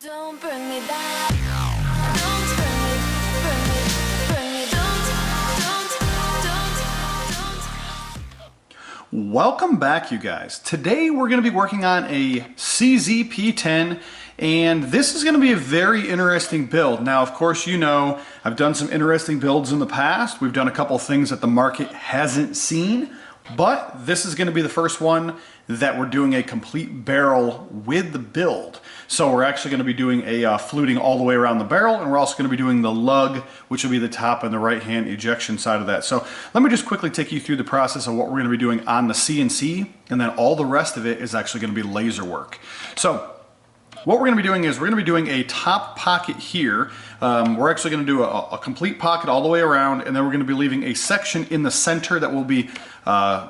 Don't bring me down. Don't bring me, don't. Welcome back, you guys. Today we're going to be working on a CZ P-10, and this is going to be a very interesting build. Now, of course, you know I've done some interesting builds in the past. We've done a couple things that the market hasn't seen, but this is going to be the first one that we're doing a complete barrel with the build. So we're actually going to be doing a fluting all the way around the barrel, and we're also going to be doing the lug, which will be the top and the right-hand ejection side of that. So let me just quickly take you through the process of what we're going to be doing on the CNC, and then all the rest of it is actually going to be laser work. So what we're going to be doing is we're going to be doing a top pocket here. We're actually going to do a complete pocket all the way around, and then we're going to be leaving a section in the center that we'll be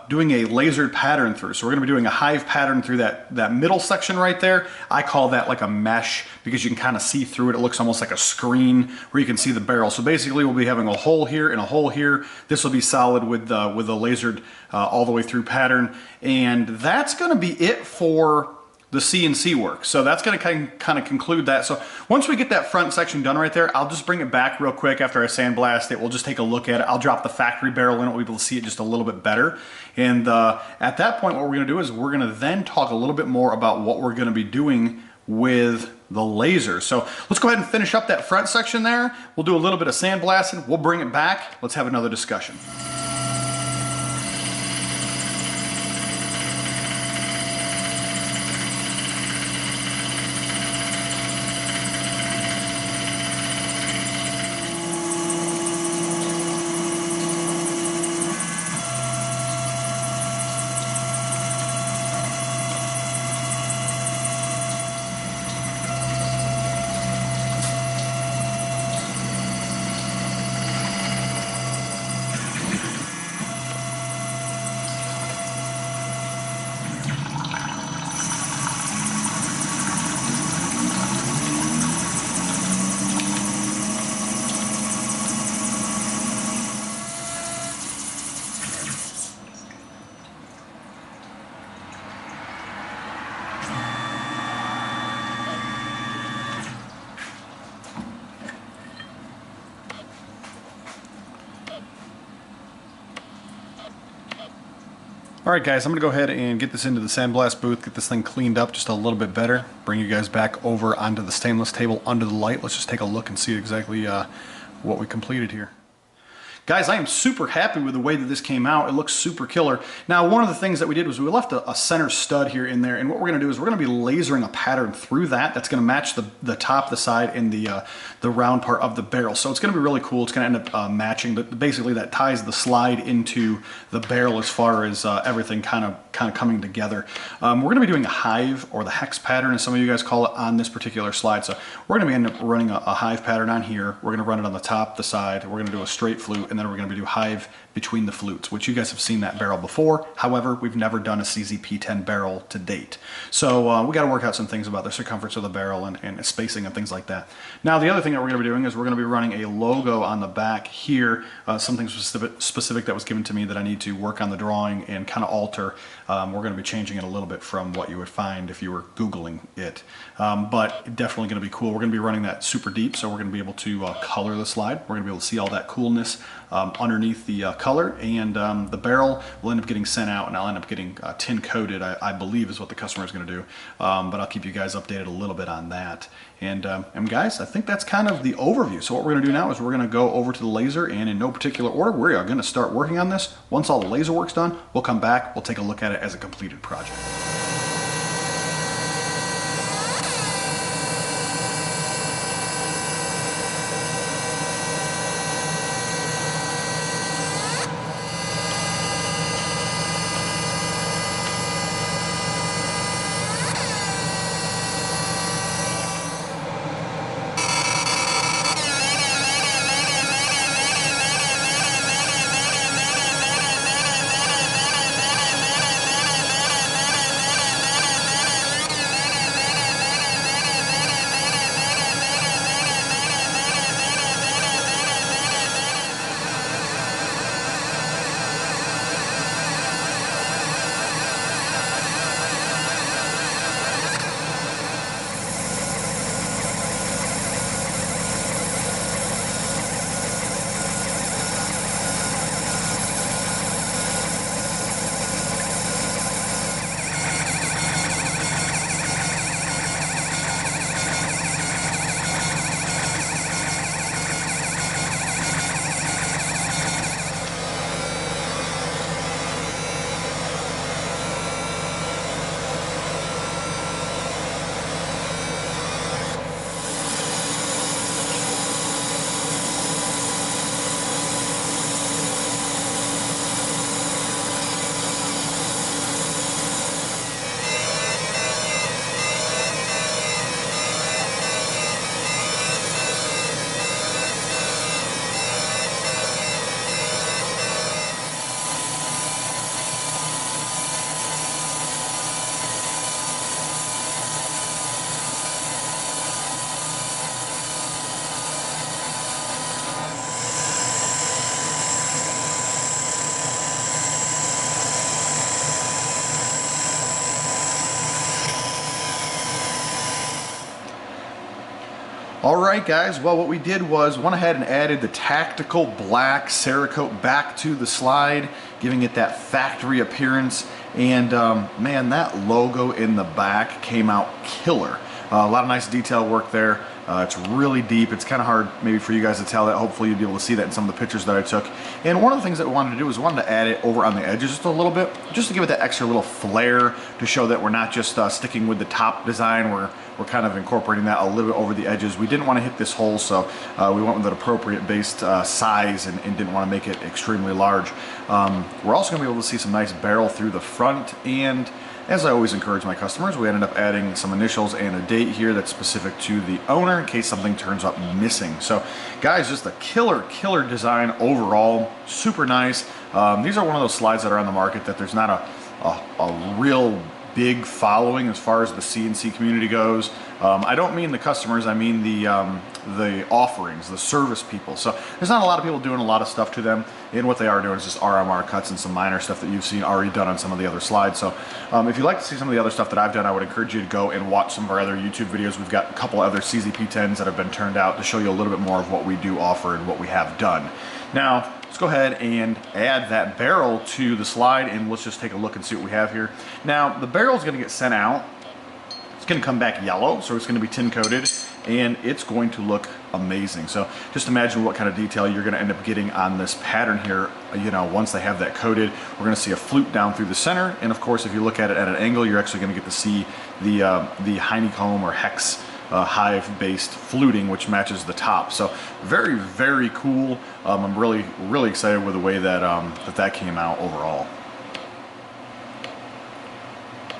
doing a lasered pattern through. So we're going to be doing a hive pattern through that middle section right there. I call that like a mesh because you can kind of see through it. It looks almost like a screen where you can see the barrel. So basically we'll be having a hole here and a hole here. This will be solid with the lasered all the way through pattern. And that's going to be it for the CNC work. So that's going to kind of conclude that. So once we get that front section done right there, I'll just bring it back real quick after I sandblast it. We'll just take a look at it. I'll drop the factory barrel in it. We'll be able to see it just a little bit better. And at that point, what we're going to do is we're going to then talk a little bit more about what we're going to be doing with the laser. So let's go ahead and finish up that front section there. We'll do a little bit of sandblasting. We'll bring it back. Let's have another discussion. All right, guys, I'm gonna go ahead and get this into the sandblast booth, get this thing cleaned up just a little bit better, bring you guys back over onto the stainless table under the light. Let's just take a look and see exactly what we completed here. Guys, I am super happy with the way that this came out. It looks super killer. Now, one of the things that we did was we left a center stud here in there, and what we're gonna do is we're gonna be lasering a pattern through that. That's gonna match the top, the side, and the round part of the barrel. So it's gonna be really cool. It's gonna end up matching, but basically that ties the slide into the barrel as far as everything kind of coming together. We're gonna be doing a hive, or the hex pattern, as some of you guys call it, on this particular slide. So we're gonna end up running a hive pattern on here. We're gonna run it on the top, the side. We're gonna do a straight flute, and then we're going to do hive between the flutes, which you guys have seen that barrel before. However, we've never done a CZ P-10 barrel to date. So we got to work out some things about the circumference of the barrel and spacing and things like that. Now, the other thing that we're going to be doing is we're going to be running a logo on the back here, something specific that was given to me that I need to work on the drawing and kind of alter. We're going to be changing it a little bit from what you would find if you were Googling it. But definitely going to be cool. We're going to be running that super deep, so we're going to be able to color the slide. We're going to be able to see all that coolness underneath the color, and the barrel will end up getting sent out, and I'll end up getting tin coated, I believe is what the customer is going to do. But I'll keep you guys updated a little bit on that. And guys, I think that's kind of the overview. So what we're going to do now is we're going to go over to the laser, and in no particular order, we are going to start working on this. Once all the laser work's done, we'll come back, we'll take a look at it as a completed project. Alright guys, well what we did was went ahead and added the tactical black Cerakote back to the slide, giving it that factory appearance, and man, that logo in the back came out killer. A lot of nice detail work there. It's really deep. It's kind of hard maybe for you guys to tell that. Hopefully you'll be able to see that in some of the pictures that I took. And one of the things that we wanted to do was we wanted to add it over on the edges just a little bit, just to give it that extra little flair, to show that we're not just sticking with the top design. We're kind of incorporating that a little bit over the edges. We didn't want to hit this hole, so we went with an appropriate based size and didn't want to make it extremely large. We're also going to be able to see some nice barrel through the front, and as I always encourage my customers, we ended up adding some initials and a date here that's specific to the owner in case something turns up missing. So guys, just a killer design overall, super nice. These are one of those slides that are on the market that there's not a real big following as far as the CNC community goes. I don't mean the customers, I mean the offerings, the service people. So there's not a lot of people doing a lot of stuff to them, and what they are doing is just RMR cuts and some minor stuff that you've seen already done on some of the other slides. So if you'd like to see some of the other stuff that I've done, I would encourage you to go and watch some of our other YouTube videos. We've got a couple other CZ-P-10s that have been turned out to show you a little bit more of what we do offer and what we have done. Now, let's go ahead and add that barrel to the slide, and let's just take a look and see what we have here. Now, the barrel is going to get sent out. It's going to come back yellow, so it's going to be tin coated, and it's going to look amazing. So just imagine what kind of detail you're going to end up getting on this pattern here. You know, once they have that coated, we're going to see a flute down through the center, and of course, if you look at it at an angle, you're actually going to get to see the honeycomb or hex hive-based fluting, which matches the top. So very cool. I'm really excited with the way that that came out overall.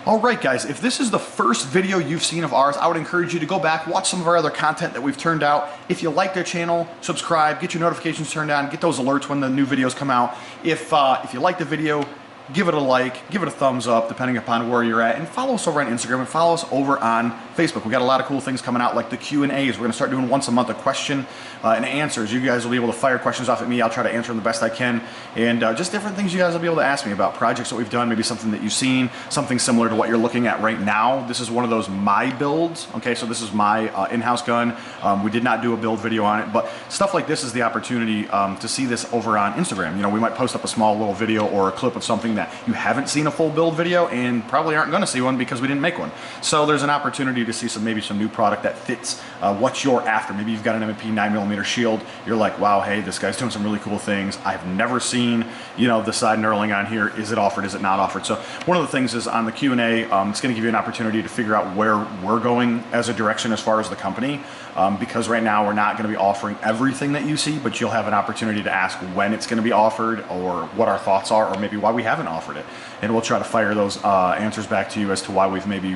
Alright guys, if this is the first video you've seen of ours, I would encourage you to go back, watch some of our other content that we've turned out. If you like the channel, subscribe, get your notifications turned on, get those alerts when the new videos come out. If you like the video, give it a like, give it a thumbs up, depending upon where you're at, and follow us over on Instagram and follow us over on Facebook. We got a lot of cool things coming out, like the Q&As. We're going to start doing once a month a question and answers. You guys will be able to fire questions off at me. I'll try to answer them the best I can, and just different things you guys will be able to ask me about projects that we've done, maybe something that you've seen, something similar to what you're looking at right now. This is one of those my builds. Okay, so this is my in-house gun. We did not do a build video on it, but stuff like this is the opportunity to see this over on Instagram. You know, we might post up a small little video or a clip of something that you haven't seen a full build video and probably aren't going to see one because we didn't make one. So there's an opportunity to see maybe some new product that fits what you're after. Maybe you've got an M&P 9mm shield. You're like, wow, hey, this guy's doing some really cool things. I've never seen, you know, the side knurling on here. Is it offered? Is it not offered? So one of the things is on the Q&A, it's going to give you an opportunity to figure out where we're going as a direction as far as the company. Because right now we're not going to be offering everything that you see, but you'll have an opportunity to ask when it's going to be offered or what our thoughts are, or maybe why we haven't offered it. And we'll try to fire those answers back to you as to why we've maybe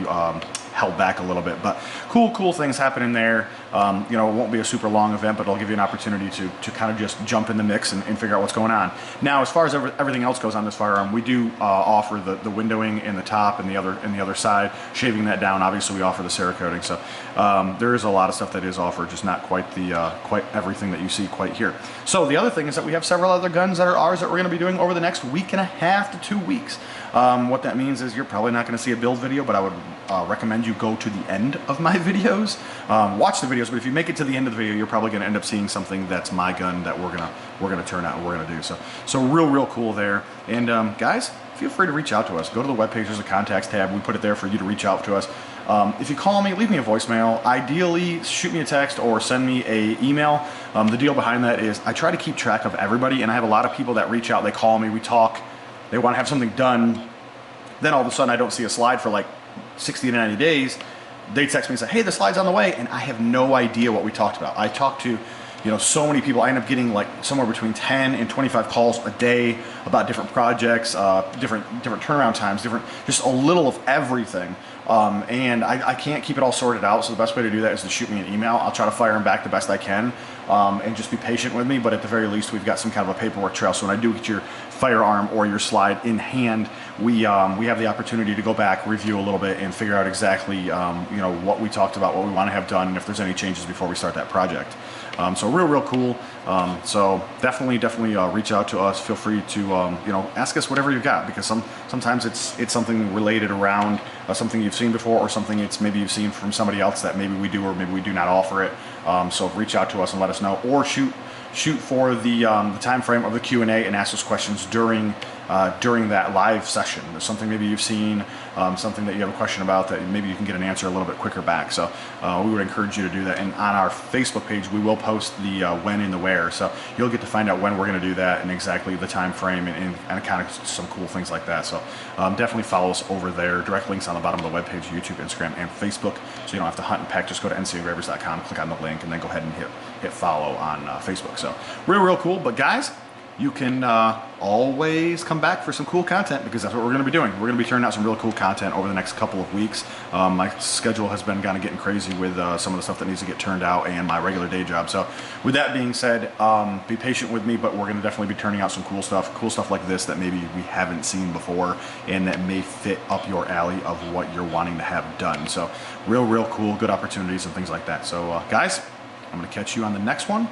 held back a little bit. But cool things happening there. You know, it won't be a super long event, but it'll give you an opportunity to kind of just jump in the mix and figure out what's going on. Now, as far as everything else goes on this firearm, we do offer the windowing in the top and the other side, shaving that down. Obviously, we offer the cerakoting. So there is a lot of stuff that is offered, just not quite quite everything that you see quite here. So the other thing is that we have several other guns that are ours that we're going to be doing over the next week and a half to 2 weeks. What that means is you're probably not going to see a build video, but I would recommend you go to the end of my videos, watch the videos. But if you make it to the end of the video, you're probably going to end up seeing something that's my gun that we're gonna turn out and we're gonna do. So real cool there. And guys, feel free to reach out to us. Go to the webpage. There's a contacts tab. We put it there for you to reach out to us. If you call me, leave me a voicemail. Ideally, shoot me a text or send me an email. The deal behind that is I try to keep track of everybody, and I have a lot of people that reach out. They call me. We talk. They want to have something done. Then all of a sudden, I don't see a slide for like 60 to 90 days. They text me and say, hey, the slide's on the way, and I have no idea what we talked about. I talked to, you know, so many people. I end up getting like somewhere between 10 and 25 calls a day about different projects, different turnaround times, just a little of everything. And I can't keep it all sorted out, so the best way to do that is to shoot me an email. I'll try to fire them back the best I can, and just be patient with me, but at the very least, we've got some kind of a paperwork trail, so when I do get your firearm or your slide in hand, we have the opportunity to go back, review a little bit, and figure out exactly you know, what we talked about, what we want to have done, and if there's any changes before we start that project. So real cool. So definitely reach out to us. Feel free to you know, ask us whatever you've got, because sometimes it's something related around something you've seen before, or something it's maybe you've seen from somebody else that maybe we do or maybe we do not offer it. So reach out to us and let us know, or shoot for the time frame of the Q&A and ask us questions during that live session. There's something maybe you've seen, something that you have a question about that maybe you can get an answer a little bit quicker back. So we would encourage you to do that. And on our Facebook page, we will post the when and the where. So you'll get to find out when we're going to do that and exactly the time frame and kind of some cool things like that. So definitely follow us over there. Direct links on the bottom of the webpage, YouTube, Instagram, and Facebook. So you don't have to hunt and peck. Just go to NCEngravers.com, click on the link, and then go ahead and hit follow on Facebook. So real cool. But guys, you can always come back for some cool content, because that's what we're going to be doing. We're going to be turning out some real cool content over the next couple of weeks. My schedule has been kind of getting crazy with some of the stuff that needs to get turned out and my regular day job. So with that being said, be patient with me, but we're going to definitely be turning out some cool stuff like this that maybe we haven't seen before and that may fit up your alley of what you're wanting to have done. So real cool, good opportunities and things like that. So guys, I'm going to catch you on the next one.